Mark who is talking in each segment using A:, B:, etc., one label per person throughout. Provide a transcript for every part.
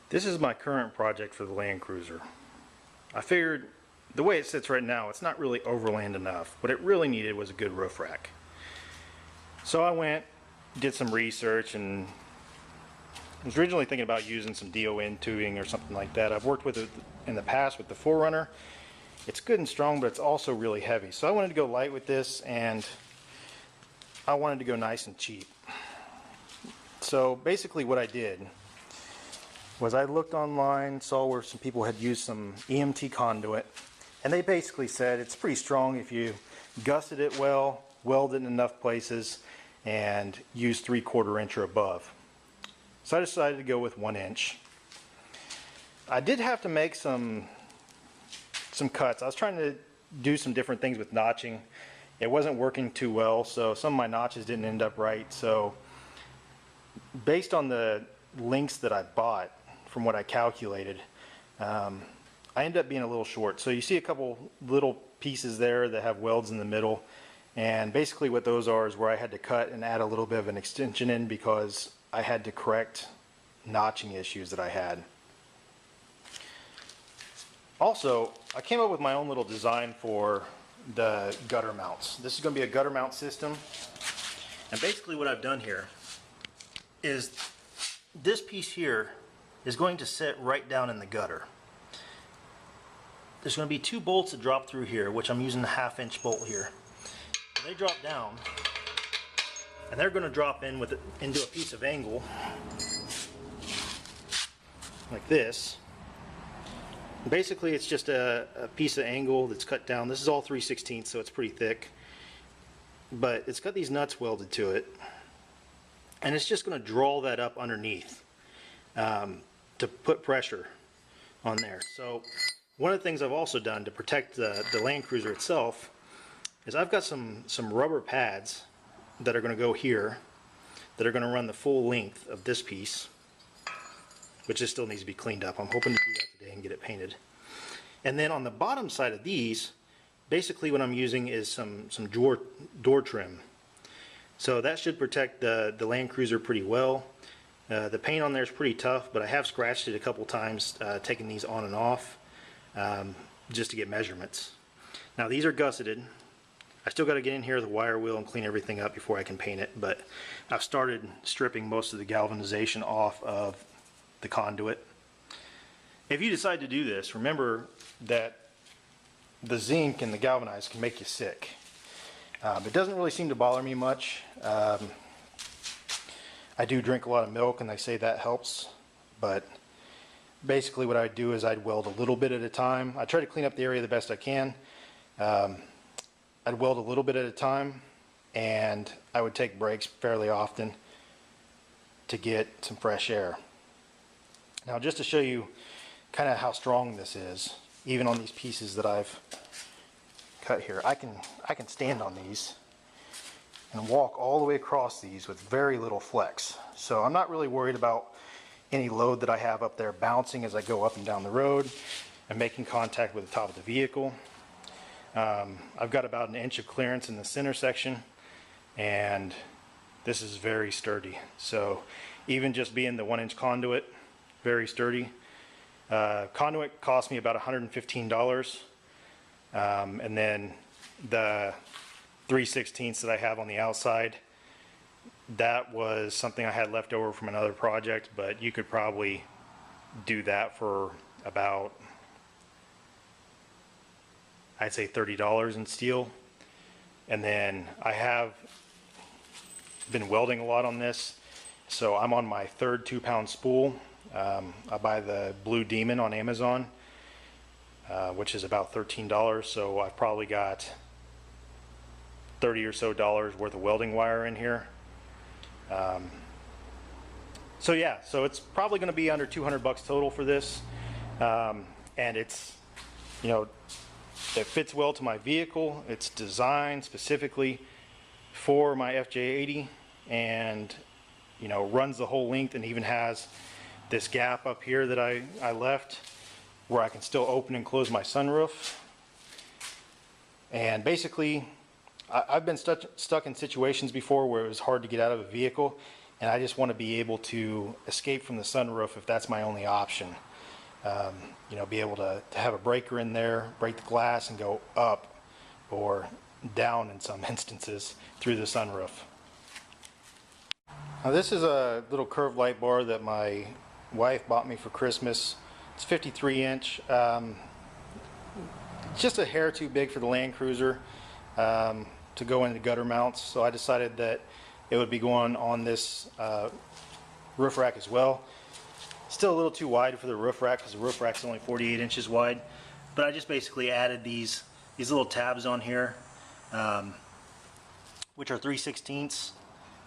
A: This is my current project for the Land Cruiser. I figured the way it sits right now, it's not really Overland enough. What it really needed was a good roof rack. So I went, did some research, and was originally thinking about using some DON tubing or something like that. I've worked with it in the past with the Forerunner. It's good and strong, but it's also really heavy. So I wanted to go light with this, and I wanted to go nice and cheap. So basically what I did was I looked online, saw where some people had used some EMT conduit, and they basically said it's pretty strong if you gusset it well, weld it in enough places, and use 3/4 inch or above. So I decided to go with 1 inch. I did have to make some cuts. I was trying to do some different things with notching. It wasn't working too well, so some of my notches didn't end up right. So based on the links that I bought, from what I calculated, I ended up being a little short. So you see a couple little pieces there that have welds in the middle, and basically what those are is where I had to cut and add a little bit of an extension in because I had to correct notching issues that I had. Also, I came up with my own little design for the gutter mounts. This is going to be a gutter mount system, and basically what I've done here is this piece here is going to sit right down in the gutter. There's going to be 2 bolts that drop through here, which I'm using a 1/2 inch bolt here. They drop down, and they're going to drop in with it into a piece of angle like this. Basically it's just a piece of angle that's cut down. This is all 3/16, so it's pretty thick, but it's got these nuts welded to it, and it's just going to draw that up underneath to put pressure on there. So one of the things I've also done to protect the Land Cruiser itself is I've got some rubber pads that are going to go here that are going to run the full length of this piece, which just still needs to be cleaned up. I'm hoping to do that today and get it painted. And then on the bottom side of these, basically what I'm using is some door trim. So that should protect the Land Cruiser pretty well. The paint on there is pretty tough, but I have scratched it a couple times, taking these on and off just to get measurements. Now these are gusseted. I still got to get in here with a wire wheel and clean everything up before I can paint it, but I've started stripping most of the galvanization off of the conduit. If you decide to do this, remember that the zinc and the galvanized can make you sick. It doesn't really seem to bother me much. I do drink a lot of milk, and they say that helps, but basically what I'd do is I'd weld a little bit at a time. I try to clean up the area the best I can. I'd weld a little bit at a time, and I would take breaks fairly often to get some fresh air. Now just to show you kind of how strong this is, even on these pieces that I've cut here, I can stand on these and walk all the way across these with very little flex. So I'm not really worried about any load that I have up there bouncing as I go up and down the road and making contact with the top of the vehicle. I've got about 1 inch of clearance in the center section, and this is very sturdy. So even just being the 1 inch conduit, very sturdy. Conduit cost me about $115, and then the 3/16 that I have on the outside, that was something I had left over from another project, but you could probably do that for about, I'd say $30 in steel. And then I have been welding a lot on this, so I'm on my 3rd 2-pound spool. I buy the Blue Demon on Amazon, which is about $13, so I've probably got $30 or so worth of welding wire in here. So yeah, so it's probably going to be under 200 bucks total for this, and it's, you know, it fits well to my vehicle. It's designed specifically for my FJ80, and you know, runs the whole length, and even has this gap up here that I left where I can still open and close my sunroof. And basically I've been stuck in situations before where it was hard to get out of a vehicle, and I just want to be able to escape from the sunroof if that's my only option. You know, be able to have a breaker in there, break the glass, and go up or down in some instances through the sunroof. Now this is a little curved light bar that my wife bought me for Christmas. It's 53 inch. Just a hair too big for the Land Cruiser to go into gutter mounts, so I decided that it would be going on this roof rack as well. Still a little too wide for the roof rack because the roof rack's only 48 inches wide, but I just basically added these little tabs on here, which are 3/16.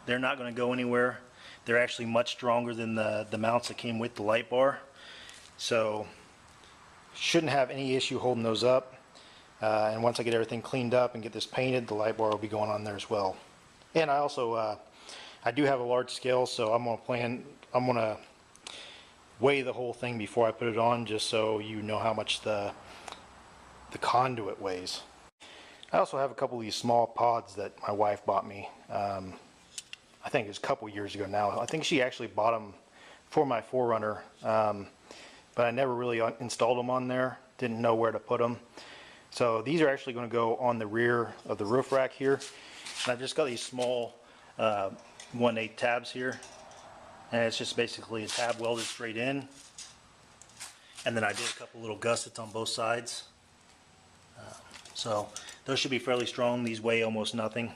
A: They're not going to go anywhere. They're actually much stronger than the mounts that came with the light bar, so shouldn't have any issue holding those up. And once I get everything cleaned up and get this painted, the light bar will be going on there as well. And I also I do have a large scale, so I'm gonna weigh the whole thing before I put it on, just so you know how much the conduit weighs. I also have a couple of these small pods that my wife bought me. I think it was a couple years ago now. I think she actually bought them for my 4Runner, but I never really installed them on there. Didn't know where to put them. So these are actually going to go on the rear of the roof rack here. And I just got these small 1/8 tabs here, and it's just basically a tab welded straight in. And then I did a couple little gussets on both sides. So those should be fairly strong. These weigh almost nothing,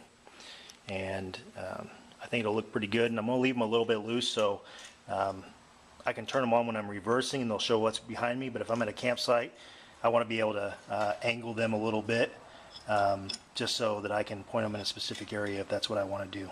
A: and I think it'll look pretty good. And I'm going to leave them a little bit loose so I can turn them on when I'm reversing and they'll show what's behind me. But if I'm at a campsite, I want to be able to angle them a little bit, just so that I can point them in a specific area if that's what I want to do.